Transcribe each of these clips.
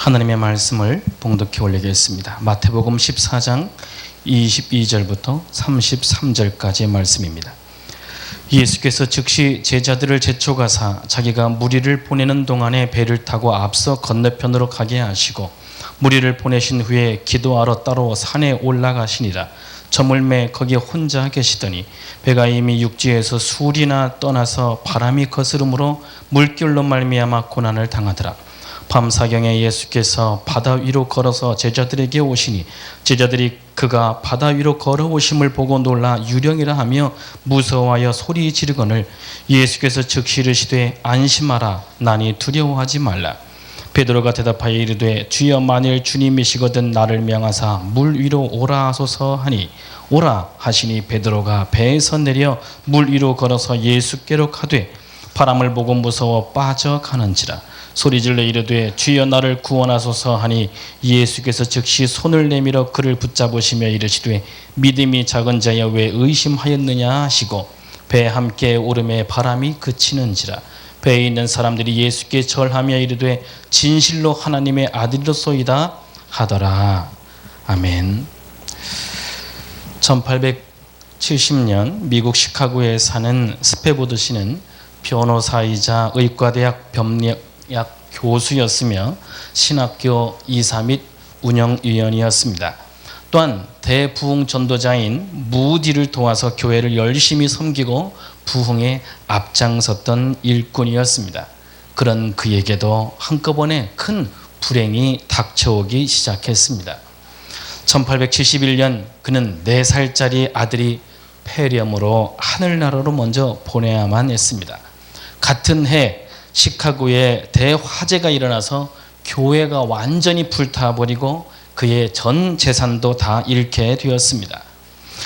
하나님의 말씀을 봉독해 올리겠습니다. 마태복음 14장 22절부터 33절까지의 말씀입니다. 예수께서 즉시 제자들을 재촉하사 자기가 무리를 보내는 동안에 배를 타고 앞서 건너편으로 가게 하시고 무리를 보내신 후에 기도하러 따로 산에 올라가시니라. 저물매 거기 혼자 계시더니 배가 이미 육지에서 수리나 떠나서 바람이 거스름으로 물결로 말미암아 고난을 당하더라. 밤사경에 예수께서 바다 위로 걸어서 제자들에게 오시니 제자들이 그가 바다 위로 걸어오심을 보고 놀라 유령이라 하며 무서워하여 소리 지르거늘 예수께서 즉시 이르시되 안심하라 나니 두려워하지 말라. 베드로가 대답하여 이르되 주여 만일 주님이시거든 나를 명하사 물 위로 오라 하소서 하니 오라 하시니 베드로가 배에서 내려 물 위로 걸어서 예수께로 가되 바람을 보고 무서워 빠져가는지라. 소리질러 이르되 주여 나를 구원하소서 하니 예수께서 즉시 손을 내밀어 그를 붙잡으시며 이르시되 믿음이 작은 자여 왜 의심하였느냐 하시고 배에 함께 오름에 바람이 그치는지라. 배에 있는 사람들이 예수께 절하며 이르되 진실로 하나님의 아들이로소이다 하더라. 아멘. 1870년 미국 시카고에 사는 스페보드 씨는 변호사이자 의과대학 법리학 교수였으며 신학교 이사 및 운영위원이었습니다. 또한 대부흥 전도자인 무디를 도와서 교회를 열심히 섬기고 부흥에 앞장섰던 일꾼이었습니다. 그런 그에게도 한꺼번에 큰 불행이 닥쳐오기 시작했습니다. 1871년 그는 4살짜리 아들이 폐렴으로 하늘나라로 먼저 보내야만 했습니다. 같은 해 시카고에 대화재가 일어나서 교회가 완전히 불타버리고 그의 전 재산도 다 잃게 되었습니다.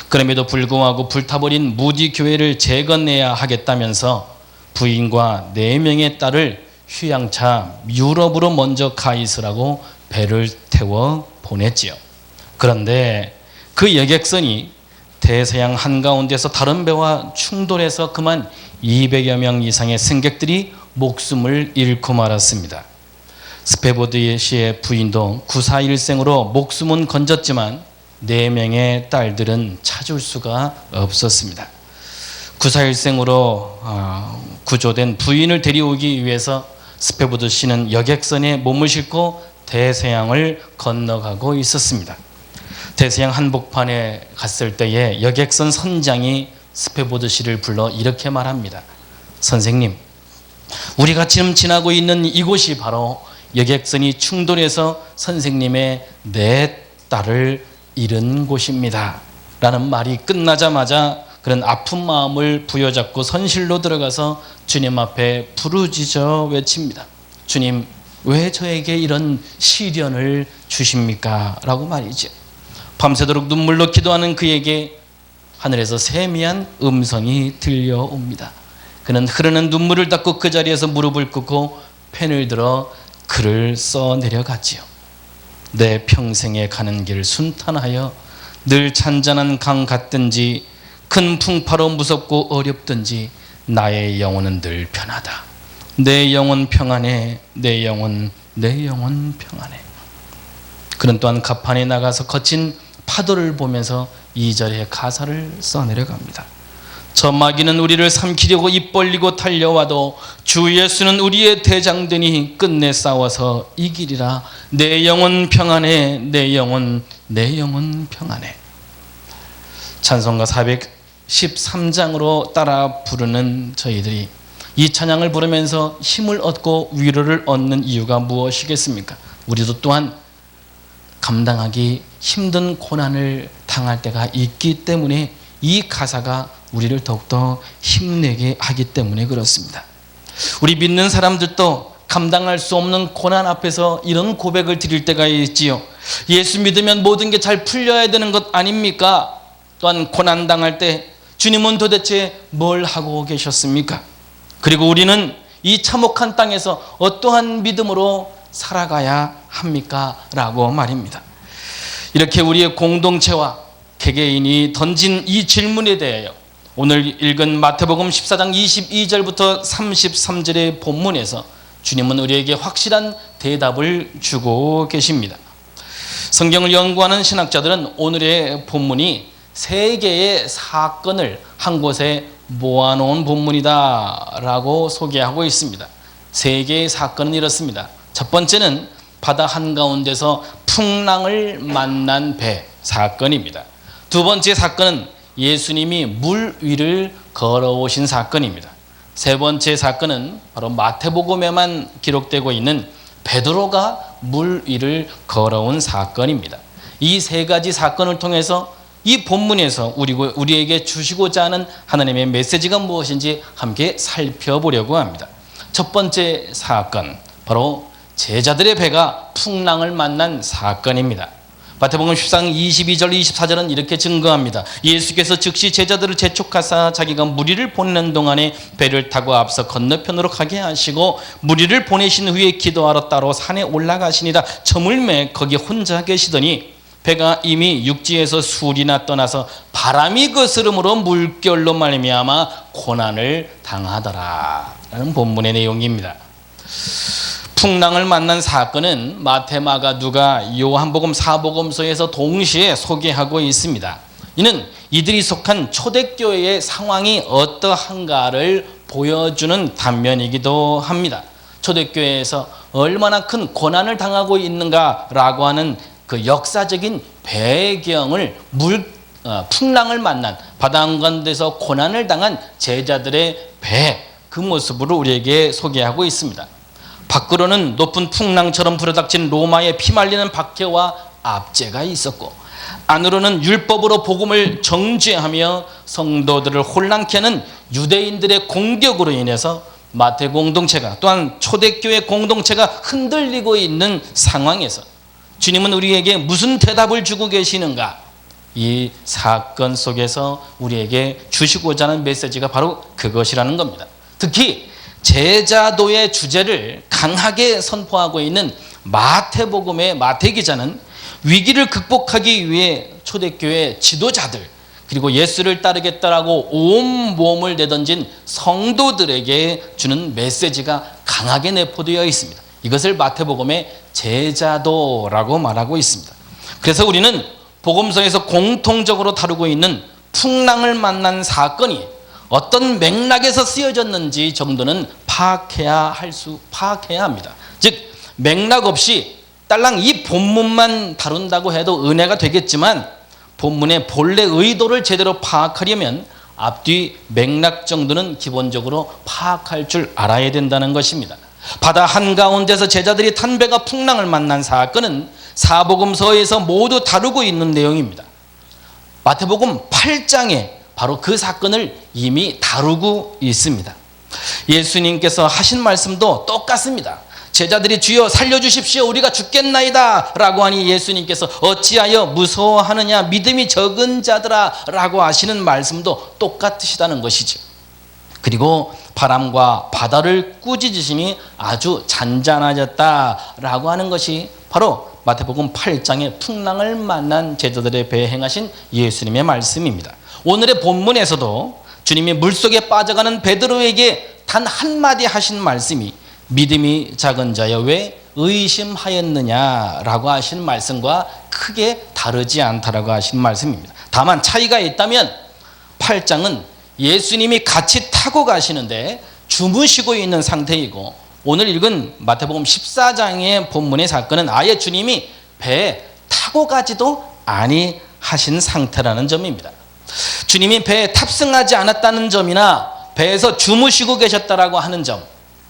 그럼에도 불구하고 불타버린 무디 교회를 재건해야 하겠다면서 부인과 4명의 딸을 휴양차 유럽으로 먼저 가 있으라고 배를 태워 보냈지요. 그런데 그 여객선이 대서양 한가운데서 다른 배와 충돌해서 그만 200여 명 이상의 승객들이 목숨을 잃고 말았습니다. 스페보드 씨의 부인도 구사일생으로 목숨은 건졌지만 4명의 딸들은 찾을 수가 없었습니다. 구사일생으로 구조된 부인을 데려오기 위해서 스페보드 씨는 여객선에 몸을 싣고 대서양을 건너가고 있었습니다. 대서양 한복판에 갔을 때에 여객선 선장이 스페보드 씨를 불러 이렇게 말합니다. 선생님, 우리가 지금 지나고 있는 이곳이 바로 여객선이 충돌해서 선생님의 4딸을 잃은 곳입니다. 라는 말이 끝나자마자 그런 아픈 마음을 부여잡고 선실로 들어가서 주님 앞에 부르짖어 외칩니다. 주님, 왜 저에게 이런 시련을 주십니까? 라고 말이죠. 밤새도록 눈물로 기도하는 그에게 하늘에서 세미한 음성이 들려옵니다. 그는 흐르는 눈물을 닦고 그 자리에서 무릎을 꿇고 펜을 들어 글을 써 내려갔지요. 내 평생에 가는 길 순탄하여 늘 잔잔한 강 같든지 큰 풍파로 무섭고 어렵든지 나의 영혼은 늘 편하다. 내 영혼 평안해. 내 영혼 평안해. 그는 또한 갑판에 나가서 거친 파도를 보면서 2절의 가사를 써 내려갑니다. 저 마귀는 우리를 삼키려고 입 벌리고 달려와도 주 예수는 우리의 대장되니 끝내 싸워서 이기리라. 내 영혼 평안해. 내 영혼 평안해. 찬송가 413장으로 따라 부르는 저희들이 이 찬양을 부르면서 힘을 얻고 위로를 얻는 이유가 무엇이겠습니까? 우리도 또한 감당하기 힘든 고난을 당할 때가 있기 때문에 이 가사가 우리를 더욱더 힘내게 하기 때문에 그렇습니다. 우리 믿는 사람들도 감당할 수 없는 고난 앞에서 이런 고백을 드릴 때가 있지요. 예수 믿으면 모든 게 잘 풀려야 되는 것 아닙니까? 또한 고난 당할 때 주님은 도대체 뭘 하고 계셨습니까? 그리고 우리는 이 참혹한 땅에서 어떠한 믿음으로 살아가야 합니까? 라고 말입니다. 이렇게 우리의 공동체와 개개인이 던진 이 질문에 대하여 오늘 읽은 마태복음 14장 22절부터 33절의 본문에서 주님은 우리에게 확실한 대답을 주고 계십니다. 성경을 연구하는 신학자들은 오늘의 본문이 세 개의 사건을 한 곳에 모아놓은 본문이다라고 소개하고 있습니다. 세 개의 사건은 이렇습니다. 첫 번째는 바다 한가운데서 풍랑을 만난 배 사건입니다. 두 번째 사건은 예수님이 물 위를 걸어오신 사건입니다. 세 번째 사건은 바로 마태복음에만 기록되고 있는 베드로가 물 위를 걸어온 사건입니다. 이 세 가지 사건을 통해서 이 본문에서 우리에게 주시고자 하는 하나님의 메시지가 무엇인지 함께 살펴보려고 합니다. 첫 번째 사건, 바로 제자들의 배가 풍랑을 만난 사건입니다. 마태복음 14장 22절 24절은 이렇게 증거합니다. 예수께서 즉시 제자들을 재촉하사 자기가 무리를 보내는 동안에 배를 타고 앞서 건너편으로 가게 하시고 무리를 보내신 후에 기도하러 따로 산에 올라가시니라. 저물매 거기 혼자 계시더니 배가 이미 육지에서 술이나 떠나서 바람이 거스름으로 물결로 말미암아 고난을 당하더라 라는 본문의 내용입니다. 풍랑을 만난 사건은 마태, 마가, 누가, 요한복음, 사복음서에서 동시에 소개하고 있습니다. 이는 이들이 속한 초대교회의 상황이 어떠한가를 보여주는 단면이기도 합니다. 초대교회에서 얼마나 큰 고난을 당하고 있는가라고 하는 그 역사적인 배경을 풍랑을 만난 바다 한가운데서 고난을 당한 제자들의 배, 그 모습으로 우리에게 소개하고 있습니다. 밖으로는 높은 풍랑처럼 불어닥친 로마의 피말리는 박해와 압제가 있었고 안으로는 율법으로 복음을 정죄하며 성도들을 혼란케 하는 유대인들의 공격으로 인해서 마태 공동체가 또한 초대교회 공동체가 흔들리고 있는 상황에서 주님은 우리에게 무슨 대답을 주고 계시는가? 이 사건 속에서 우리에게 주시고자 하는 메시지가 바로 그것이라는 겁니다. 특히 제자도의 주제를 강하게 선포하고 있는 마태복음의 마태 기자는 위기를 극복하기 위해 초대교회 지도자들 그리고 예수를 따르겠다라고 온 몸을 내던진 성도들에게 주는 메시지가 강하게 내포되어 있습니다. 이것을 마태복음의 제자도라고 말하고 있습니다. 그래서 우리는 복음서에서 공통적으로 다루고 있는 풍랑을 만난 사건이 어떤 맥락에서 쓰여졌는지 정도는 파악해야 합니다. 즉 맥락 없이 딸랑 이 본문만 다룬다고 해도 은혜가 되겠지만 본문의 본래 의도를 제대로 파악하려면 앞뒤 맥락 정도는 기본적으로 파악할 줄 알아야 된다는 것입니다. 바다 한가운데서 제자들이 탄 배가 풍랑을 만난 사건은 사복음서에서 모두 다루고 있는 내용입니다. 마태복음 8장에 바로 그 사건을 이미 다루고 있습니다. 예수님께서 하신 말씀도 똑같습니다. 제자들이 주여 살려주십시오 우리가 죽겠나이다 라고 하니 예수님께서 어찌하여 무서워하느냐 믿음이 적은 자들아 라고 하시는 말씀도 똑같으시다는 것이죠. 그리고 바람과 바다를 꾸짖으시니 아주 잔잔해졌다라고 하는 것이 바로 마태복음 8장의 풍랑을 만난 제자들의 배에 행하신 예수님의 말씀입니다. 오늘의 본문에서도 주님이 물속에 빠져가는 베드로에게 단 한마디 하신 말씀이 믿음이 작은 자여 왜 의심하였느냐라고 하신 말씀과 크게 다르지 않다라고 하신 말씀입니다. 다만 차이가 있다면 8장은 예수님이 같이 타고 가시는데 주무시고 있는 상태이고 오늘 읽은 마태복음 14장의 본문의 사건은 아예 주님이 배에 타고 가지도 아니하신 상태라는 점입니다. 주님이 배에 탑승하지 않았다는 점이나 배에서 주무시고 계셨다라고 하는 점,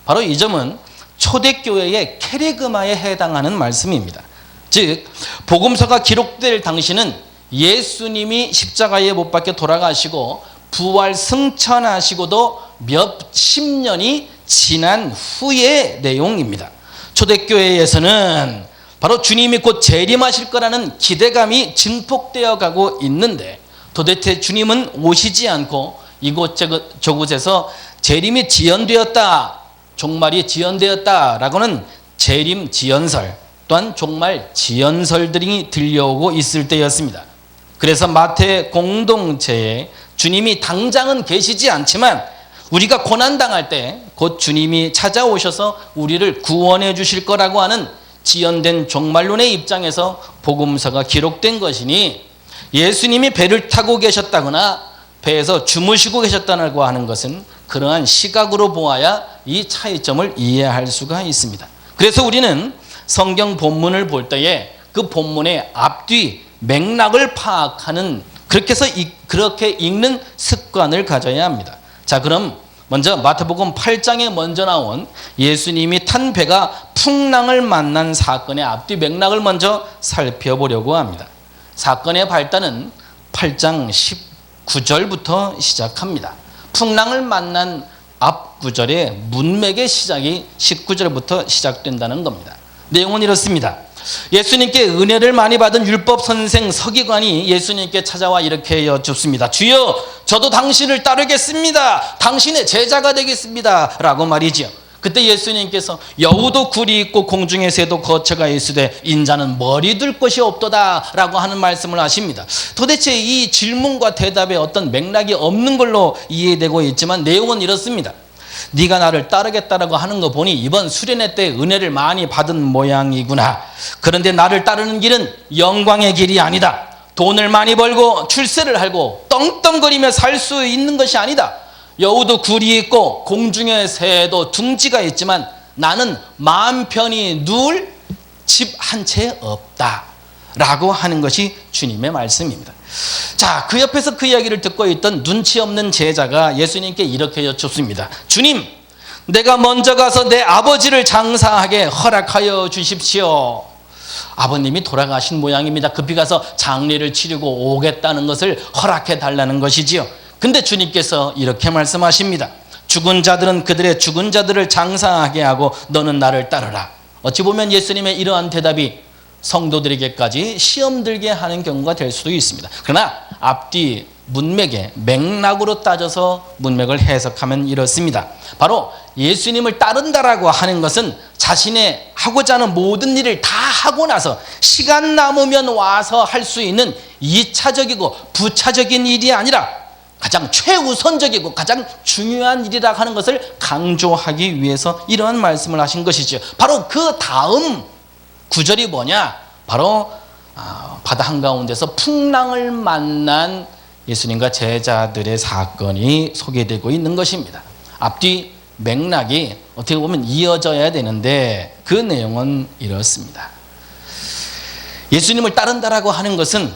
바로 이 점은 초대교회의 캐리그마에 해당하는 말씀입니다. 즉 복음서가 기록될 당시는 예수님이 십자가에 못 박혀 돌아가시고 부활 승천하시고도 몇십 년이 지난 후의 내용입니다. 초대교회에서는 바로 주님이 곧 재림하실 거라는 기대감이 증폭되어 가고 있는데 도대체 주님은 오시지 않고 이곳저곳에서 재림이 지연되었다, 종말이 지연되었다라고는 재림 지연설 또한 종말 지연설들이 들려오고 있을 때였습니다. 그래서 마태 공동체에 주님이 당장은 계시지 않지만 우리가 고난당할 때 곧 주님이 찾아오셔서 우리를 구원해 주실 거라고 하는 지연된 종말론의 입장에서 복음서가 기록된 것이니, 예수님이 배를 타고 계셨다거나 배에서 주무시고 계셨다고 하는 것은 그러한 시각으로 보아야 이 차이점을 이해할 수가 있습니다. 그래서 우리는 성경 본문을 볼 때에 그 본문의 앞뒤 맥락을 파악하는, 그렇게 해서 그렇게 읽는 습관을 가져야 합니다. 자, 그럼 먼저 마태복음 8장에 먼저 나온 예수님이 탄 배가 풍랑을 만난 사건의 앞뒤 맥락을 먼저 살펴보려고 합니다. 사건의 발단은 8장 19절부터 시작합니다. 풍랑을 만난 앞 구절의 문맥의 시작이 19절부터 시작된다는 겁니다. 내용은 이렇습니다. 예수님께 은혜를 많이 받은 율법 선생 서기관이 예수님께 찾아와 이렇게 여쭙습니다. 주여, 저도 당신을 따르겠습니다. 당신의 제자가 되겠습니다. 라고 말이지요. 그때 예수님께서 여우도 굴이 있고 공중의 새도 거처가 있으되 인자는 머리 둘 곳이 없도다 라고 하는 말씀을 하십니다. 도대체 이 질문과 대답에 어떤 맥락이 없는 걸로 이해되고 있지만 내용은 이렇습니다. 네가 나를 따르겠다라고 하는 거 보니 이번 수련회 때 은혜를 많이 받은 모양이구나. 그런데 나를 따르는 길은 영광의 길이 아니다. 돈을 많이 벌고 출세를 하고 떵떵거리며 살 수 있는 것이 아니다. 여우도 굴이 있고 공중의 새도 둥지가 있지만 나는 마음 편히 누울 집 한 채 없다 라고 하는 것이 주님의 말씀입니다. 자, 그 옆에서 그 이야기를 듣고 있던 눈치 없는 제자가 예수님께 이렇게 여쭙습니다. 주님, 내가 먼저 가서 내 아버지를 장사하게 허락하여 주십시오. 아버님이 돌아가신 모양입니다. 급히 가서 장례를 치르고 오겠다는 것을 허락해 달라는 것이지요. 근데 주님께서 이렇게 말씀하십니다. 죽은 자들은 그들의 죽은 자들을 장사하게 하고 너는 나를 따르라. 어찌 보면 예수님의 이러한 대답이 성도들에게까지 시험 들게 하는 경우가 될 수도 있습니다. 그러나 앞뒤 문맥의 맥락으로 따져서 문맥을 해석하면 이렇습니다. 바로 예수님을 따른다라고 하는 것은 자신의 하고자 하는 모든 일을 다 하고 나서 시간 남으면 와서 할 수 있는 2차적이고 부차적인 일이 아니라 가장 최우선적이고 가장 중요한 일이라 하는 것을 강조하기 위해서 이러한 말씀을 하신 것이죠. 바로 그 다음 구절이 뭐냐? 바로 바다 한가운데서 풍랑을 만난 예수님과 제자들의 사건이 소개되고 있는 것입니다. 앞뒤 맥락이 어떻게 보면 이어져야 되는데 그 내용은 이렇습니다. 예수님을 따른다라고 하는 것은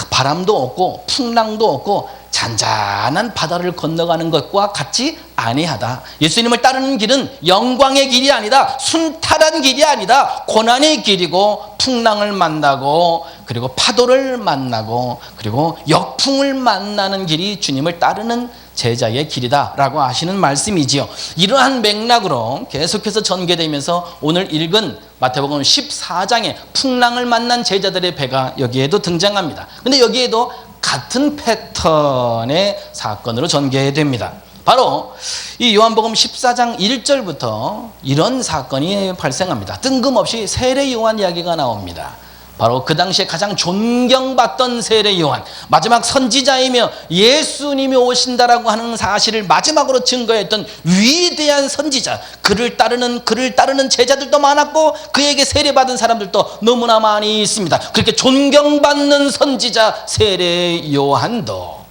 바람도 없고 풍랑도 없고 잔잔한 바다를 건너가는 것과 같이 아니하다. 예수님을 따르는 길은 영광의 길이 아니다. 순탄한 길이 아니다. 고난의 길이고 풍랑을 만나고 그리고 파도를 만나고 그리고 역풍을 만나는 길이 주님을 따르는 제자의 길이다 라고 하시는 말씀이지요. 이러한 맥락으로 계속해서 전개되면서 오늘 읽은 마태복음 14장에 풍랑을 만난 제자들의 배가 여기에도 등장합니다. 근데 여기에도 같은 패턴의 사건으로 전개됩니다. 바로 이 요한복음 14장 1절부터 이런 사건이 발생합니다. 뜬금없이 세례 요한 이야기가 나옵니다. 바로 그 당시에 가장 존경받던 세례 요한, 마지막 선지자이며 예수님이 오신다라고 하는 사실을 마지막으로 증거했던 위대한 선지자, 그를 따르는 제자들도 많았고 그에게 세례받은 사람들도 너무나 많이 있습니다. 그렇게 존경받는 선지자 세례 요한도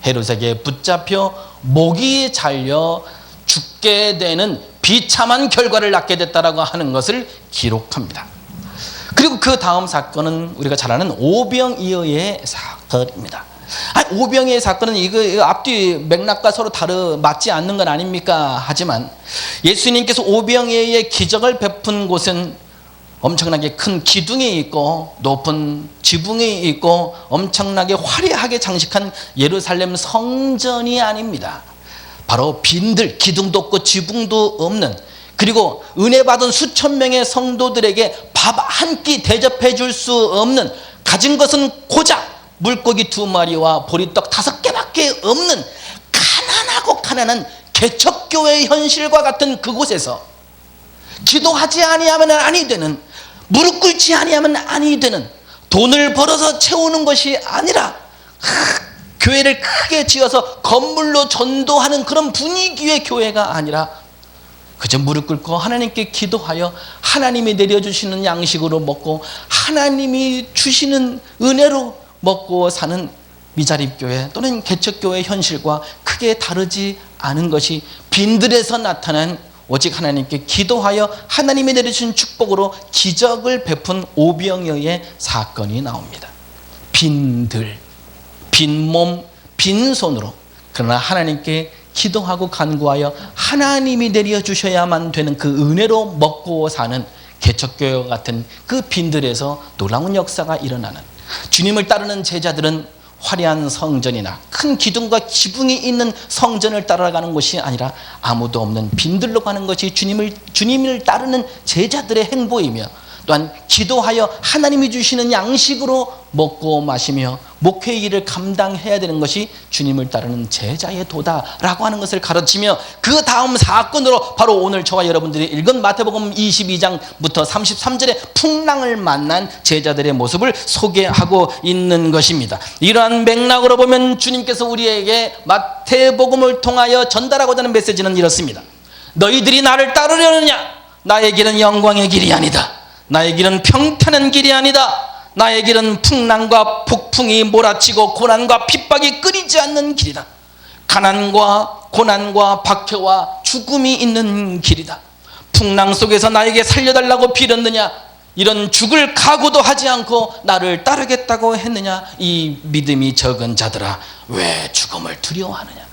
헤롯에게 붙잡혀 목이 잘려 죽게 되는 비참한 결과를 낳게 됐다라고 하는 것을 기록합니다. 그리고 그 다음 사건은 우리가 잘 아는 오병이어의 사건입니다. 오병이어의 사건은 이거 앞뒤 맥락과 서로 맞지 않는 건 아닙니까? 하지만 예수님께서 오병이어의 기적을 베푼 곳은 엄청나게 큰 기둥이 있고 높은 지붕이 있고 엄청나게 화려하게 장식한 예루살렘 성전이 아닙니다. 바로 빈들, 기둥도 없고 지붕도 없는, 그리고 은혜 받은 수천 명의 성도들에게 밥 한 끼 대접해 줄 수 없는, 가진 것은 고작 물고기 2마리와 보리떡 5개밖에 없는 가난하고 가난한 개척교회의 현실과 같은 그곳에서 기도하지 아니하면 아니 되는, 무릎 꿇지 아니하면 아니 되는, 돈을 벌어서 채우는 것이 아니라 교회를 크게 지어서 건물로 전도하는 그런 분위기의 교회가 아니라 그저 무릎 꿇고 하나님께 기도하여 하나님이 내려주시는 양식으로 먹고 하나님이 주시는 은혜로 먹고 사는 미자립교회 또는 개척교회 현실과 크게 다르지 않은 것이 빈들에서 나타난 오직 하나님께 기도하여 하나님이 내려주신 축복으로 기적을 베푼 오병이어의 사건이 나옵니다. 빈들, 빈몸, 빈손으로 그러나 하나님께 기도하고 간구하여 하나님이 내려주셔야만 되는 그 은혜로 먹고 사는 개척교회 같은 그 빈들에서 놀라운 역사가 일어나는, 주님을 따르는 제자들은 화려한 성전이나 큰 기둥과 지붕이 있는 성전을 따라가는 것이 아니라 아무도 없는 빈들로 가는 것이 주님을 따르는 제자들의 행보이며, 또한 기도하여 하나님이 주시는 양식으로 먹고 마시며 목회의 일을 감당해야 되는 것이 주님을 따르는 제자의 도다라고 하는 것을 가르치며, 그 다음 사건으로 바로 오늘 저와 여러분들이 읽은 마태복음 22장부터 33절의 풍랑을 만난 제자들의 모습을 소개하고 있는 것입니다. 이러한 맥락으로 보면 주님께서 우리에게 마태복음을 통하여 전달하고자 하는 메시지는 이렇습니다. 너희들이 나를 따르려느냐? 나의 길은 영광의 길이 아니다. 나의 길은 평탄한 길이 아니다. 나의 길은 풍랑과 폭풍이 몰아치고 고난과 핍박이 끊이지 않는 길이다. 가난과 고난과 박해와 죽음이 있는 길이다. 풍랑 속에서 나에게 살려달라고 빌었느냐? 이런 죽을 각오도 하지 않고 나를 따르겠다고 했느냐? 이 믿음이 적은 자들아, 왜 죽음을 두려워하느냐?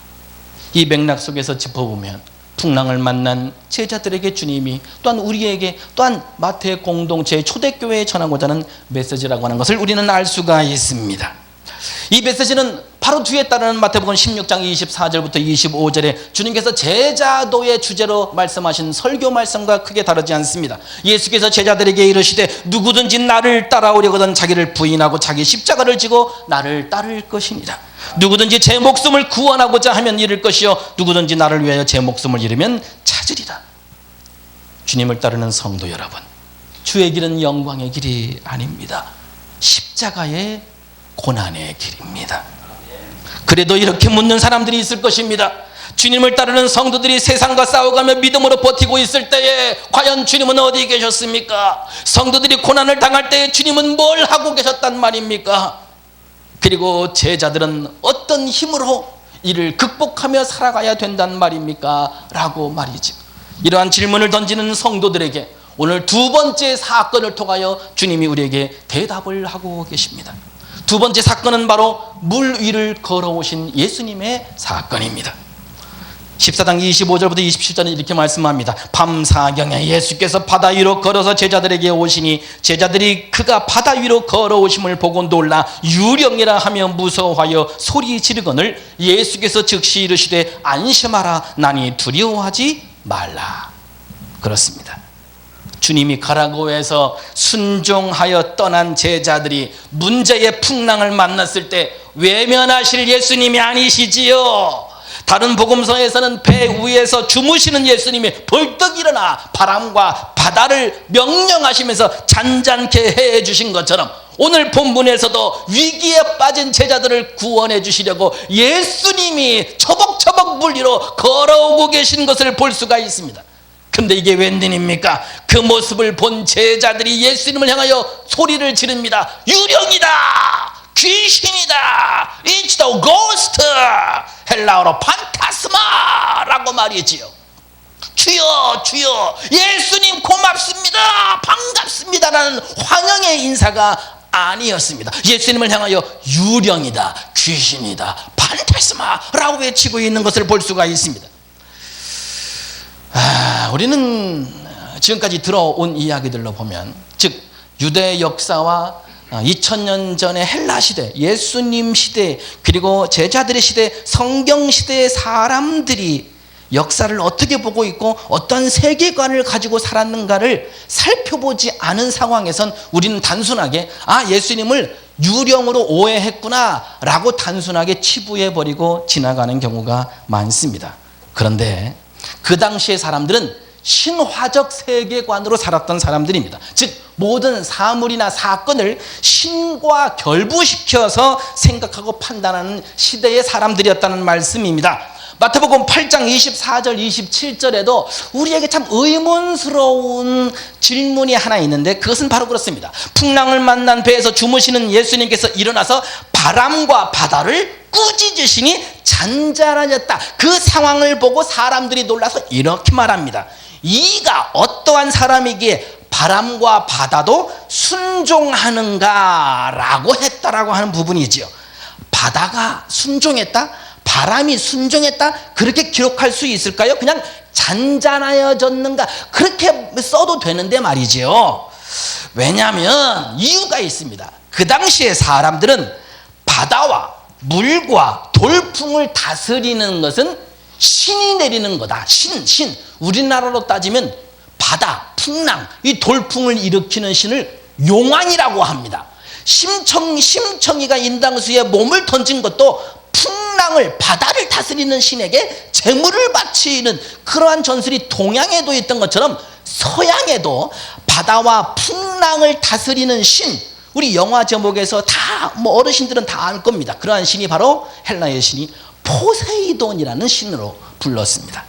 이 맥락 속에서 짚어보면 풍랑을 만난 제자들에게 주님이 또한 우리에게 또한 마태 공동체의 초대교회에 전하고자 하는 메시지라고 하는 것을 우리는 알 수가 있습니다. 이 메시지는 바로 뒤에 따르는 마태복음 16장 24절부터 25절에 주님께서 제자도의 주제로 말씀하신 설교 말씀과 크게 다르지 않습니다. 예수께서 제자들에게 이르시되 누구든지 나를 따라오려거든 자기를 부인하고 자기 십자가를 지고 나를 따를 것이니라. 누구든지 제 목숨을 구원하고자 하면 잃을 것이요 누구든지 나를 위하여 제 목숨을 잃으면 찾으리라. 주님을 따르는 성도 여러분, 주의 길은 영광의 길이 아닙니다. 십자가의 고난의 길입니다. 그래도 이렇게 묻는 사람들이 있을 것입니다. 주님을 따르는 성도들이 세상과 싸워가며 믿음으로 버티고 있을 때에 과연 주님은 어디 계셨습니까? 성도들이 고난을 당할 때에 주님은 뭘 하고 계셨단 말입니까? 그리고 제자들은 어떤 힘으로 이를 극복하며 살아가야 된단 말입니까? 라고 말이죠. 이러한 질문을 던지는 성도들에게 오늘 두 번째 사건을 통하여 주님이 우리에게 대답을 하고 계십니다. 두 번째 사건은 바로 물 위를 걸어오신 예수님의 사건입니다. 14장 25절부터 27절은 이렇게 말씀합니다. 밤사경에 예수께서 바다 위로 걸어서 제자들에게 오시니 제자들이 그가 바다 위로 걸어오심을 보고 놀라 유령이라 하며 무서워하여 소리 지르거늘 예수께서 즉시 이르시되 안심하라 나니 두려워하지 말라. 그렇습니다. 주님이 가라고 해서 순종하여 떠난 제자들이 문제의 풍랑을 만났을 때 외면하실 예수님이 아니시지요. 다른 복음서에서는 배 위에서 주무시는 예수님이 벌떡 일어나 바람과 바다를 명령하시면서 잔잔케 해 주신 것처럼 오늘 본문에서도 위기에 빠진 제자들을 구원해 주시려고 예수님이 처벅처벅 물 위로 걸어오고 계신 것을 볼 수가 있습니다. 근데 이게 웬일입니까? 그 모습을 본 제자들이 예수님을 향하여 소리를 지릅니다. 유령이다! 귀신이다! It's the ghost! 헬라어로 판타스마라고 말이지요. 주여 주여 예수님 고맙습니다 반갑습니다라는 환영의 인사가 아니었습니다. 예수님을 향하여 유령이다, 귀신이다, 판타스마라고 외치고 있는 것을 볼 수가 있습니다. 우리는 지금까지 들어온 이야기들로 보면 즉 유대 역사와 2000년 전의 헬라 시대, 예수님 시대, 그리고 제자들의 시대, 성경 시대의 사람들이 역사를 어떻게 보고 있고 어떤 세계관을 가지고 살았는가를 살펴보지 않은 상황에선 우리는 단순하게 예수님을 유령으로 오해했구나 라고 단순하게 치부해버리고 지나가는 경우가 많습니다. 그런데 그 당시의 사람들은 신화적 세계관으로 살았던 사람들입니다. 즉 모든 사물이나 사건을 신과 결부시켜서 생각하고 판단하는 시대의 사람들이었다는 말씀입니다. 마태복음 8장 24절 27절에도 우리에게 참 의문스러운 질문이 하나 있는데, 그것은 바로 그렇습니다. 풍랑을 만난 배에서 주무시는 예수님께서 일어나서 바람과 바다를 꾸짖으시니 잔잔해졌다. 그 상황을 보고 사람들이 놀라서 이렇게 말합니다. 이가 어떠한 사람이기에 바람과 바다도 순종하는가라고 했다라고 하는 부분이지요. 바다가 순종했다? 바람이 순종했다? 그렇게 기록할 수 있을까요? 그냥 잔잔하여졌는가? 그렇게 써도 되는데 말이지요. 왜냐하면 이유가 있습니다. 그 당시에 사람들은 바다와 물과 돌풍을 다스리는 것은 신이 내리는 거다. 신. 우리나라로 따지면 바다, 풍랑, 이 돌풍을 일으키는 신을 용왕이라고 합니다. 심청이가 인당수에 몸을 던진 것도 풍랑을, 바다를 다스리는 신에게 제물을 바치는 그러한 전설이 동양에도 있던 것처럼 서양에도 바다와 풍랑을 다스리는 신, 우리 영화 제목에서 다 어르신들은 다 알 겁니다. 그러한 신이 바로 헬라의 신이 포세이돈이라는 신으로 불렀습니다.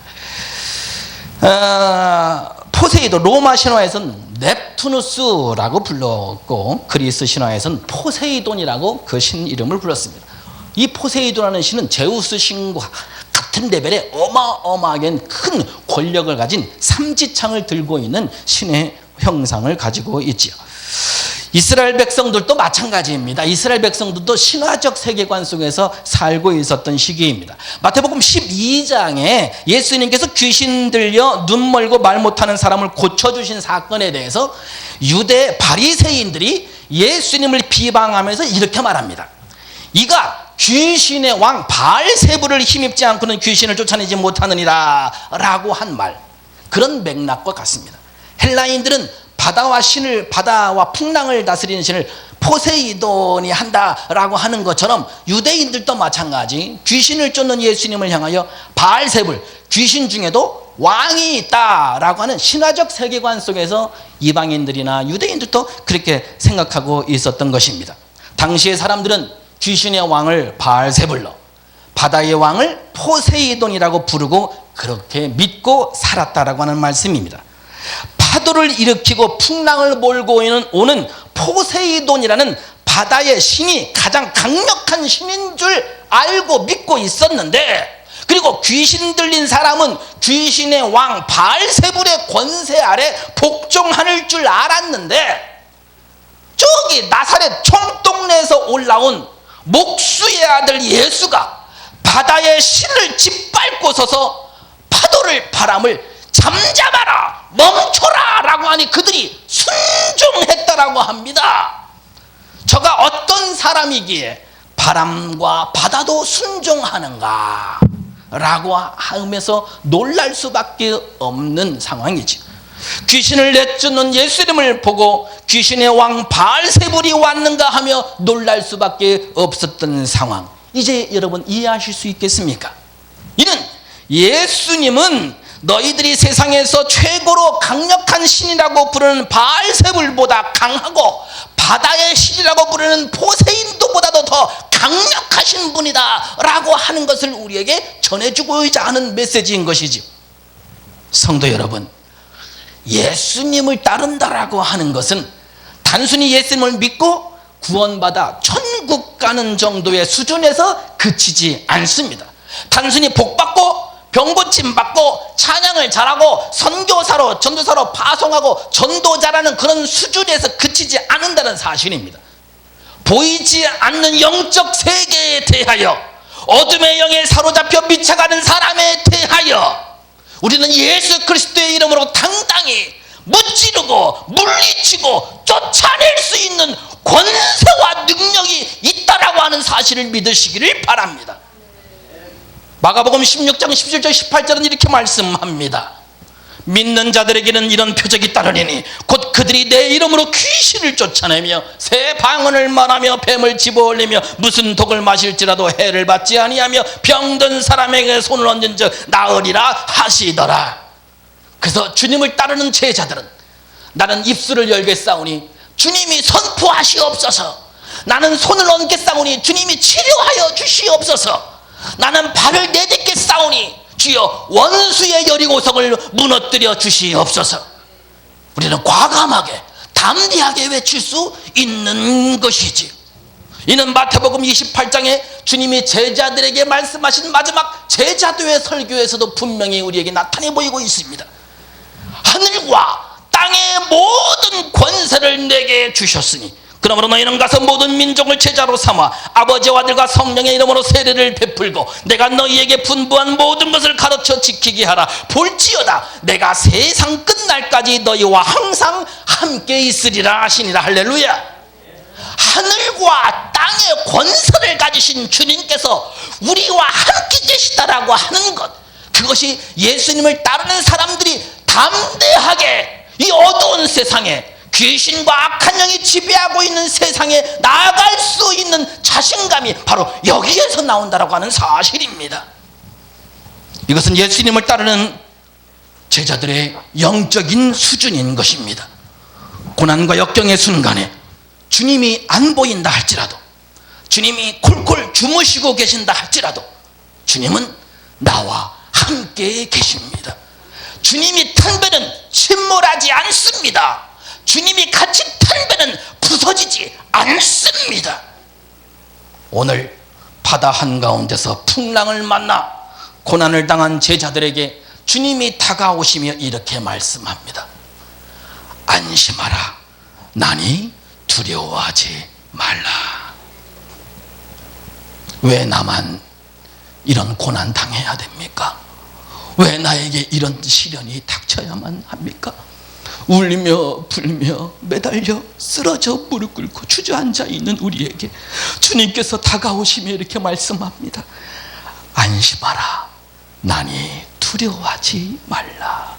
포세이돈, 로마 신화에서는 넵투누스라고 불렀고 그리스 신화에서는 포세이돈이라고 그 신 이름을 불렀습니다. 이 포세이돈이라는 신은 제우스 신과 같은 레벨의 어마어마하게 큰 권력을 가진 삼지창을 들고 있는 신의 형상을 가지고 있지요. 이스라엘 백성들도 마찬가지입니다. 이스라엘 백성들도 신화적 세계관 속에서 살고 있었던 시기입니다. 마태복음 12장에 예수님께서 귀신 들려 눈 멀고 말 못하는 사람을 고쳐주신 사건에 대해서 유대 바리새인들이 예수님을 비방하면서 이렇게 말합니다. 이가 귀신의 왕 바알세불을 힘입지 않고는 귀신을 쫓아내지 못하느니라 라고 한 말, 그런 맥락과 같습니다. 헬라인들은 바다와 풍랑을 다스리는 신을 포세이돈이 한다라고 하는 것처럼 유대인들도 마찬가지 귀신을 쫓는 예수님을 향하여 바알세불, 귀신 중에도 왕이 있다라고 하는 신화적 세계관 속에서 이방인들이나 유대인들도 그렇게 생각하고 있었던 것입니다. 당시의 사람들은 귀신의 왕을 바알세불로, 바다의 왕을 포세이돈이라고 부르고 그렇게 믿고 살았다라고 하는 말씀입니다. 파도를 일으키고 풍랑을 몰고 오는 포세이돈이라는 바다의 신이 가장 강력한 신인 줄 알고 믿고 있었는데, 그리고 귀신 들린 사람은 귀신의 왕 바알세불의 권세 아래 복종할 줄 알았는데, 저기 나사렛 총동네에서 올라온 목수의 아들 예수가 바다의 신을 짓밟고 서서 파도를, 바람을 잠잠하라, 멈춰라 라고 하니 그들이 순종했다라고 합니다. 저가 어떤 사람이기에 바람과 바다도 순종하는가 라고 하면서 놀랄 수밖에 없는 상황이지. 귀신을 내쫓는 예수님을 보고 귀신의 왕 바알세불이 왔는가 하며 놀랄 수밖에 없었던 상황, 이제 여러분 이해하실 수 있겠습니까? 이는 예수님은 너희들이 세상에서 최고로 강력한 신이라고 부르는 바알세불보다 강하고 바다의 신이라고 부르는 포세이돈보다도 더 강력하신 분이다 라고 하는 것을 우리에게 전해주고자 하는 메시지인 것이지. 성도 여러분, 예수님을 따른다라고 하는 것은 단순히 예수님을 믿고 구원받아 천국 가는 정도의 수준에서 그치지 않습니다. 단순히 복받고 병고침 받고 찬양을 잘하고 선교사로, 전도사로 파송하고 전도자라는 그런 수준에서 그치지 않는다는 사실입니다. 보이지 않는 영적 세계에 대하여, 어둠의 영에 사로잡혀 미쳐가는 사람에 대하여 우리는 예수 그리스도의 이름으로 당당히 무찌르고 물리치고 쫓아낼 수 있는 권세와 능력이 있다라고 하는 사실을 믿으시기를 바랍니다. 마가복음 16장 17절 18절은 이렇게 말씀합니다. 믿는 자들에게는 이런 표적이 따르리니 곧 그들이 내 이름으로 귀신을 쫓아내며 새 방언을 말하며 뱀을 집어올리며 무슨 독을 마실지라도 해를 받지 아니하며 병든 사람에게 손을 얹은 즉 나으리라 하시더라. 그래서 주님을 따르는 제자들은 나는 입술을 열겠사오니 주님이 선포하시옵소서, 나는 손을 얹겠사오니 주님이 치료하여 주시옵소서, 나는 발을 내딛게 싸우니 주여 원수의 여리고성을 무너뜨려 주시옵소서. 우리는 과감하게 담대하게 외칠 수 있는 것이지. 이는 마태복음 28장에 주님이 제자들에게 말씀하신 마지막 제자도의 설교에서도 분명히 우리에게 나타내 보이고 있습니다. 하늘과 땅의 모든 권세를 내게 주셨으니 그러므로 너희는 가서 모든 민족을 제자로 삼아 아버지와 아들과 성령의 이름으로 세례를 베풀고 내가 너희에게 분부한 모든 것을 가르쳐 지키게 하라. 볼지어다 내가 세상 끝날까지 너희와 항상 함께 있으리라 하시니라. 할렐루야. 하늘과 땅의 권세를 가지신 주님께서 우리와 함께 계시다라고 하는 것, 그것이 예수님을 따르는 사람들이 담대하게 이 어두운 세상에 귀신과 악한 영이 지배하고 있는 세상에 나아갈 수 있는 자신감이 바로 여기에서 나온다라고 하는 사실입니다. 이것은 예수님을 따르는 제자들의 영적인 수준인 것입니다. 고난과 역경의 순간에 주님이 안 보인다 할지라도, 주님이 콜콜 주무시고 계신다 할지라도 주님은 나와 함께 계십니다. 주님이 탄 배는 침몰하지 않습니다. 주님이 같이 탄 배는 부서지지 않습니다. 오늘 바다 한가운데서 풍랑을 만나 고난을 당한 제자들에게 주님이 다가오시며 이렇게 말씀합니다. 안심하라. 나니 두려워하지 말라. 왜 나만 이런 고난 당해야 됩니까? 왜 나에게 이런 시련이 닥쳐야만 합니까? 울며 불며 매달려 쓰러져 무릎 꿇고 주저앉아 있는 우리에게 주님께서 다가오시며 이렇게 말씀합니다. 안심하라. 나니 두려워하지 말라.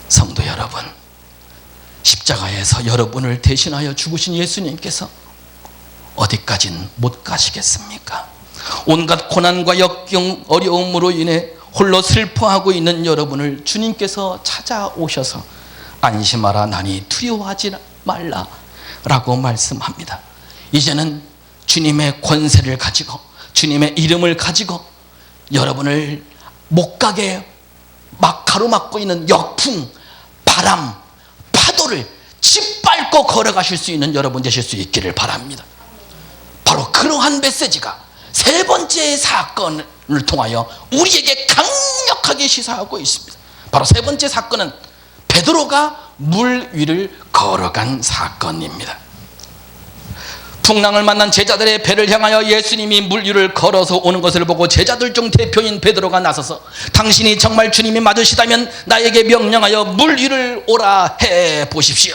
성도 여러분, 십자가에서 여러분을 대신하여 죽으신 예수님께서 어디까진 못 가시겠습니까? 온갖 고난과 역경 어려움으로 인해 홀로 슬퍼하고 있는 여러분을 주님께서 찾아오셔서 안심하라. 나니 두려워하지 말라 라고 말씀합니다. 이제는 주님의 권세를 가지고 주님의 이름을 가지고 여러분을 못 가게 막 가로막고 있는 역풍, 바람, 파도를 짓밟고 걸어가실 수 있는 여러분 되실 수 있기를 바랍니다. 바로 그러한 메시지가 세 번째 사건을 통하여 우리에게 강력하게 시사하고 있습니다. 바로 세 번째 사건은 베드로가 물 위를 걸어간 사건입니다. 풍랑을 만난 제자들의 배를 향하여 예수님이 물 위를 걸어서 오는 것을 보고 제자들 중 대표인 베드로가 나서서 당신이 정말 주님이 맞으시다면 나에게 명령하여 물 위를 오라 해 보십시오.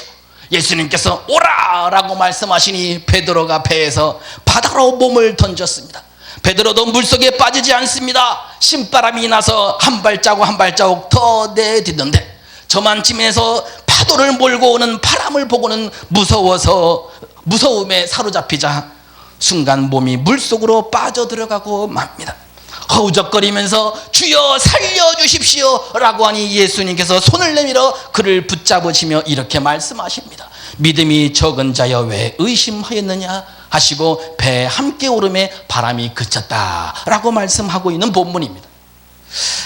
예수님께서 오라 라고 말씀하시니 베드로가 배에서 바다로 몸을 던졌습니다. 베드로도 물속에 빠지지 않습니다. 신바람이 나서 한 발자국 한 발자국 더 내딛는데 저만쯤에서 파도를 몰고 오는 바람을 보고는 무서움에 사로잡히자 순간 몸이 물속으로 빠져들어가고 맙니다. 허우적거리면서 주여 살려주십시오 라고 하니 예수님께서 손을 내밀어 그를 붙잡으시며 이렇게 말씀하십니다. 믿음이 적은 자여 왜 의심하였느냐 하시고 배에 함께 오름에 바람이 그쳤다 라고 말씀하고 있는 본문입니다.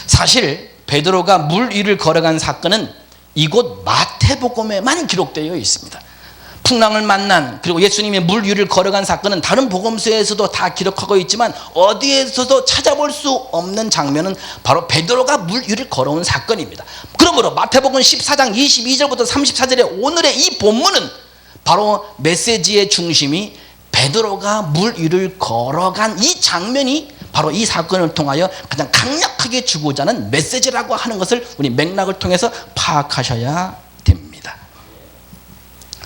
사실 베드로가 물 위를 걸어간 사건은 이곳 마태복음에만 기록되어 있습니다. 풍랑을 만난 그리고 예수님이 물 위를 걸어간 사건은 다른 복음서에서도 다 기록하고 있지만 어디에서도 찾아볼 수 없는 장면은 바로 베드로가 물 위를 걸어온 사건입니다. 그러므로 마태복음 14장 22절부터 34절의 오늘의 이 본문은 바로 메시지의 중심이 베드로가 물 위를 걸어간 이 장면이 바로 이 사건을 통하여 가장 강력하게 주고자 하는 메시지라고 하는 것을 우리 맥락을 통해서 파악하셔야 됩니다.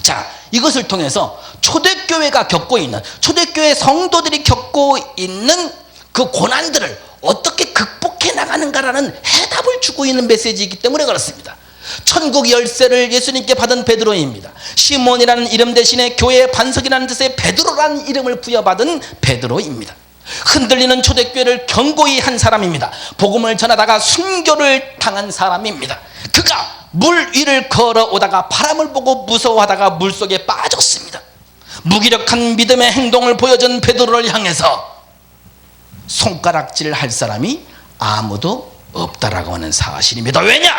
자, 이것을 통해서 초대교회가 겪고 있는, 초대교회 성도들이 겪고 있는 그 고난들을 어떻게 극복해 나가는가라는 해답을 주고 있는 메시지이기 때문에 그렇습니다. 천국 열쇠를 예수님께 받은 베드로입니다. 시몬이라는 이름 대신에 교회의 반석이라는 뜻의 베드로라는 이름을 부여받은 베드로입니다. 흔들리는 초대교회를 견고히 한 사람입니다. 복음을 전하다가 순교를 당한 사람입니다. 그가 물 위를 걸어오다가 바람을 보고 무서워하다가 물속에 빠졌습니다. 무기력한 믿음의 행동을 보여준 베드로를 향해서 손가락질 할 사람이 아무도 없다라고 하는 사실입니다. 왜냐?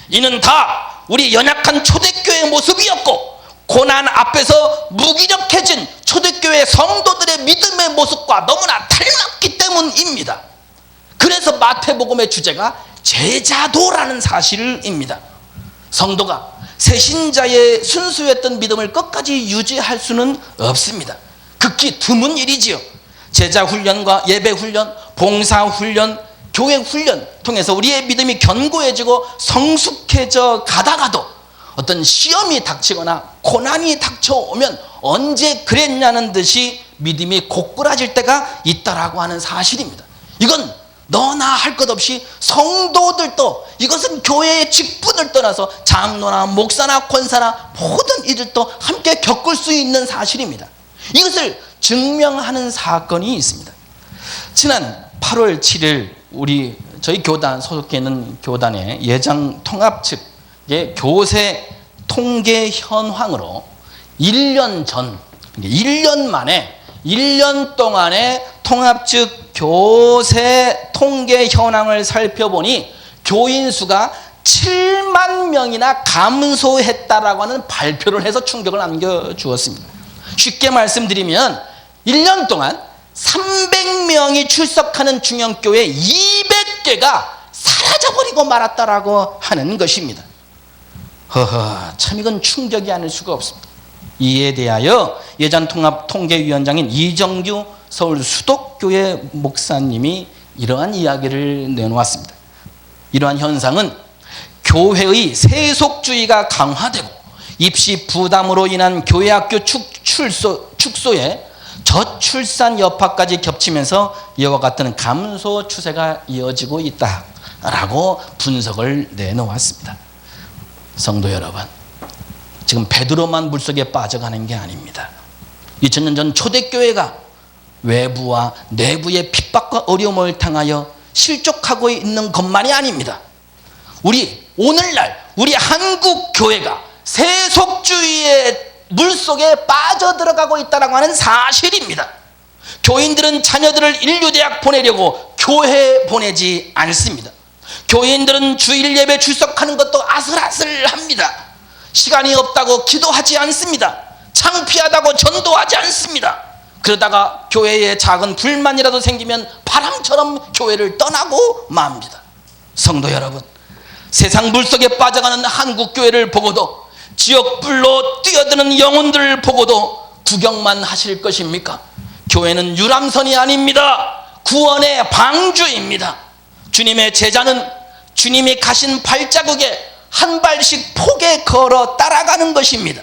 이는 다 우리 연약한 초대교회의 모습이었고 고난 앞에서 무기력해진 초대교회 성도들의 믿음의 모습과 너무나 닮았기 때문입니다. 그래서 마태복음의 주제가 제자도라는 사실입니다. 성도가 새신자의 순수했던 믿음을 끝까지 유지할 수는 없습니다. 극히 드문 일이지요. 제자 훈련과 예배 훈련, 봉사 훈련, 교회 훈련 통해서 우리의 믿음이 견고해지고 성숙해져 가다가도 어떤 시험이 닥치거나 고난이 닥쳐오면 언제 그랬냐는 듯이 믿음이 고꾸라질 때가 있다라고 하는 사실입니다. 이건 너나 할 것 없이 성도들도, 이것은 교회의 직분을 떠나서 장로나 목사나 권사나 모든 이들도 함께 겪을 수 있는 사실입니다. 이것을 증명하는 사건이 있습니다. 지난 8월 7일 저희 교단 소속해 있는 교단의 예장 통합 측의 교세 통계 현황으로 1년 전, 1년 만에 1년 동안의 통합 측 교세 통계 현황을 살펴보니 교인 수가 7만 명이나 감소했다라고 하는 발표를 해서 충격을 안겨주었습니다. 쉽게 말씀드리면 1년 동안 300명이 출석하는 중형교회 200개가 사라져버리고 말았다라고 하는 것입니다. 참 이건 충격이 아닐 수가 없습니다. 이에 대하여 예전통합통계위원장인 이정규 서울 수덕교회 목사님이 이러한 이야기를 내놓았습니다. 이러한 현상은 교회의 세속주의가 강화되고 입시 부담으로 인한 교회학교 축소에 저출산 여파까지 겹치면서 이와 같은 감소 추세가 이어지고 있다라고 분석을 내놓았습니다. 성도 여러분, 지금 베드로만 물속에 빠져가는 게 아닙니다. 2000년 전 초대교회가 외부와 내부의 핍박과 어려움을 당하여 실족하고 있는 것만이 아닙니다. 오늘날 우리 한국 교회가 세속주의의 물속에 빠져들어가고 있다고 하는 사실입니다. 교인들은 자녀들을 인류대학 보내려고 교회에 보내지 않습니다. 교인들은 주일 예배 출석하는 것도 아슬아슬합니다. 시간이 없다고 기도하지 않습니다. 창피하다고 전도하지 않습니다. 그러다가 교회에 작은 불만이라도 생기면 바람처럼 교회를 떠나고 맙니다. 성도 여러분, 세상 물속에 빠져가는 한국 교회를 보고도, 지역불로 뛰어드는 영혼들을 보고도 구경만 하실 것입니까? 교회는 유람선이 아닙니다. 구원의 방주입니다. 주님의 제자는 주님이 가신 발자국에 한 발씩 폭에 걸어 따라가는 것입니다.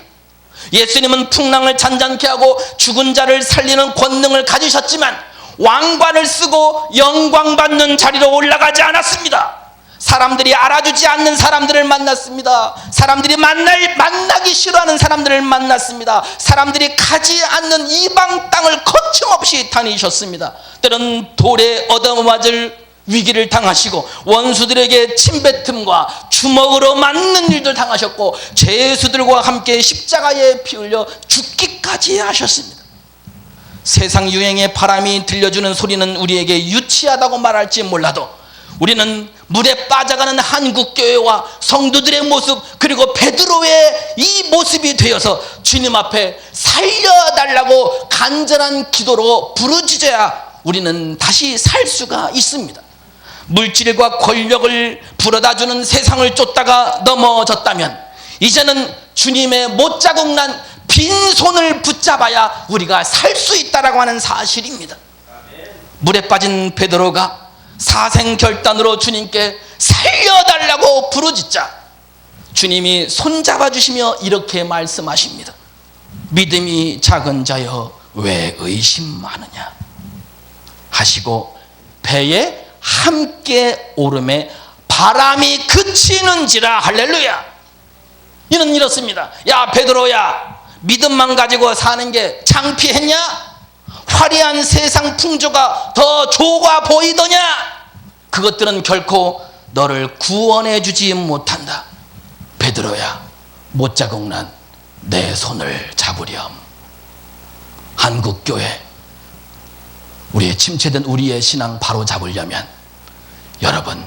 예수님은 풍랑을 잔잔케 하고 죽은 자를 살리는 권능을 가지셨지만 왕관을 쓰고 영광받는 자리로 올라가지 않았습니다. 사람들이 알아주지 않는 사람들을 만났습니다. 사람들이 만나기 싫어하는 사람들을 만났습니다. 사람들이 가지 않는 이방 땅을 거침없이 다니셨습니다. 때론 돌에 얻어맞을 위기를 당하시고 원수들에게 침뱉음과 주먹으로 맞는 일들 당하셨고 죄수들과 함께 십자가에 피 흘려 죽기까지 하셨습니다. 세상 유행의 바람이 들려주는 소리는 우리에게 유치하다고 말할지 몰라도 우리는 물에 빠져가는 한국교회와 성도들의 모습, 그리고 베드로의 이 모습이 되어서 주님 앞에 살려달라고 간절한 기도로 부르짖어야 우리는 다시 살 수가 있습니다. 물질과 권력을 불어다주는 세상을 쫓다가 넘어졌다면 이제는 주님의 못자국 난 빈손을 붙잡아야 우리가 살 수 있다라고 하는 사실입니다. 물에 빠진 베드로가 사생결단으로 주님께 살려달라고 부르짖자 주님이 손잡아 주시며 이렇게 말씀하십니다. 믿음이 작은 자여 왜 의심하느냐 하시고 배에 함께 오름에 바람이 그치는지라. 할렐루야. 이는 이렇습니다. 야 베드로야, 믿음만 가지고 사는 게 창피했냐? 화려한 세상 풍조가 더 좋아 보이더냐? 그것들은 결코 너를 구원해 주지 못한다. 베드로야, 못자국 난 내 손을 잡으렴. 한국교회 우리의 침체된 우리의 신앙 바로 잡으려면 여러분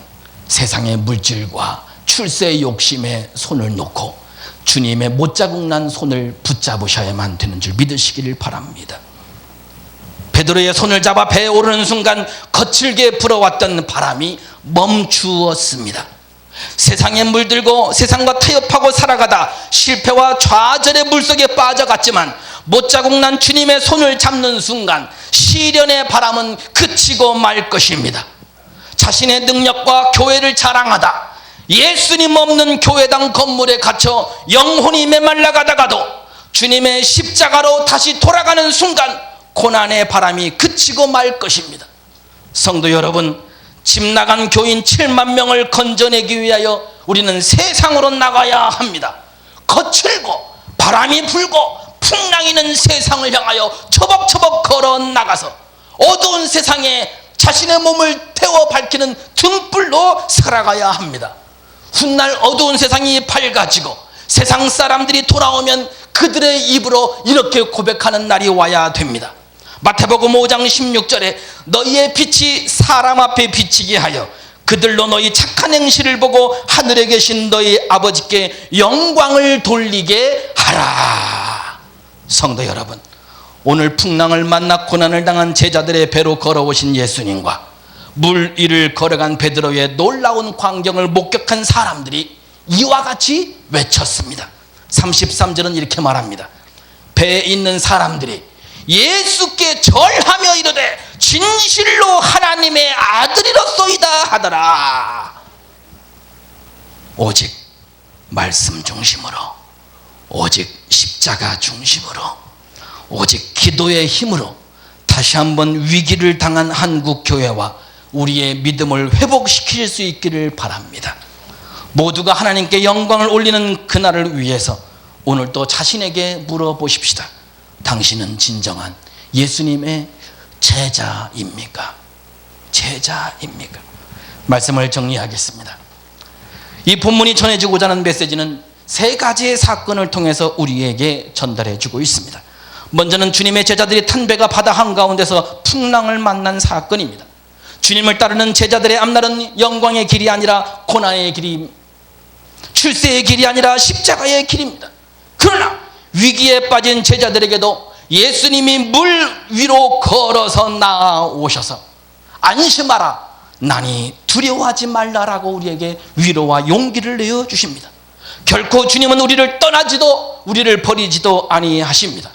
세상의 물질과 출세의 욕심에 손을 놓고 주님의 못자국 난 손을 붙잡으셔야만 되는 줄 믿으시기를 바랍니다. 베드로의 손을 잡아 배에 오르는 순간 거칠게 불어왔던 바람이 멈추었습니다. 세상에 물들고 세상과 타협하고 살아가다 실패와 좌절의 물속에 빠져갔지만 못자국 난 주님의 손을 잡는 순간 시련의 바람은 그치고 말 것입니다. 자신의 능력과 교회를 자랑하다 예수님 없는 교회당 건물에 갇혀 영혼이 메말라가다가도 주님의 십자가로 다시 돌아가는 순간 고난의 바람이 그치고 말 것입니다. 성도 여러분, 집 나간 교인 7만 명을 건져내기 위하여 우리는 세상으로 나가야 합니다. 거칠고 바람이 불고 풍랑이는 세상을 향하여 처벅처벅 걸어 나가서 어두운 세상에 자신의 몸을 태워 밝히는 등불로 살아가야 합니다. 훗날 어두운 세상이 밝아지고 세상 사람들이 돌아오면 그들의 입으로 이렇게 고백하는 날이 와야 됩니다. 마태복음 5장 16절에 너희의 빛이 사람 앞에 비치게 하여 그들로 너희 착한 행실을 보고 하늘에 계신 너희 아버지께 영광을 돌리게 하라. 성도 여러분, 오늘 풍랑을 만나 고난을 당한 제자들의 배로 걸어오신 예수님과 물 위를 걸어간 베드로의 놀라운 광경을 목격한 사람들이 이와 같이 외쳤습니다. 33절은 이렇게 말합니다. 배에 있는 사람들이 예수께 절하며 이르되 진실로 하나님의 아들이로소이다 하더라. 오직 말씀 중심으로, 오직 십자가 중심으로, 오직 기도의 힘으로 다시 한번 위기를 당한 한국 교회와 우리의 믿음을 회복시킬 수 있기를 바랍니다. 모두가 하나님께 영광을 올리는 그날을 위해서 오늘도 자신에게 물어보십시다. 당신은 진정한 예수님의 제자입니까? 제자입니까? 말씀을 정리하겠습니다. 이 본문이 전해주고자 하는 메시지는 세 가지의 사건을 통해서 우리에게 전달해 주고 있습니다. 먼저는 주님의 제자들이 탄 배가 바다 한가운데서 풍랑을 만난 사건입니다. 주님을 따르는 제자들의 앞날은 영광의 길이 아니라 고난의 길이, 출세의 길이 아니라 십자가의 길입니다. 그러나 위기에 빠진 제자들에게도 예수님이 물 위로 걸어서 나오셔서 안심하라, 나니 두려워하지 말라라고 우리에게 위로와 용기를 내어주십니다. 결코 주님은 우리를 떠나지도 우리를 버리지도 아니하십니다.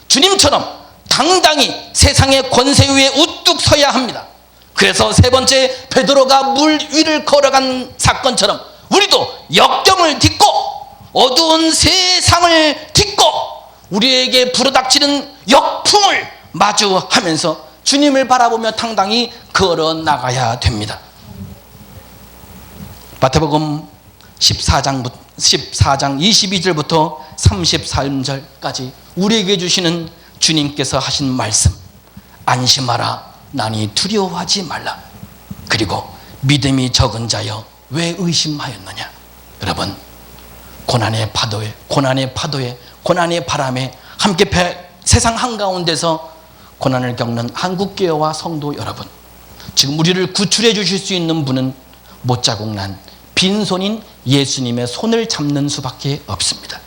주님처럼 당당히 세상의 권세 위에 우뚝 서야 합니다. 그래서 세 번째 베드로가 물 위를 걸어간 사건처럼 우리도 역경을 딛고 어두운 세상을 딛고 우리에게 불어닥치는 역풍을 마주하면서 주님을 바라보며 당당히 걸어 나가야 됩니다. 마태복음 14장 22절부터 33절까지 우리에게 주시는 주님께서 하신 말씀, 안심하라, 나니 두려워하지 말라. 그리고 믿음이 적은 자여 왜 의심하였느냐. 여러분, 고난의 파도에 고난의 바람에 함께 세상 한가운데서 고난을 겪는 한국교회와 성도 여러분, 지금 우리를 구출해 주실 수 있는 분은 못자국 난 빈손인 예수님의 손을 잡는 수밖에 없습니다.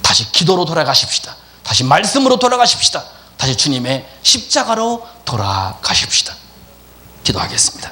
다시 기도로 돌아가십시다. 다시 말씀으로 돌아가십시다. 다시 주님의 십자가로 돌아가십시다. 기도하겠습니다.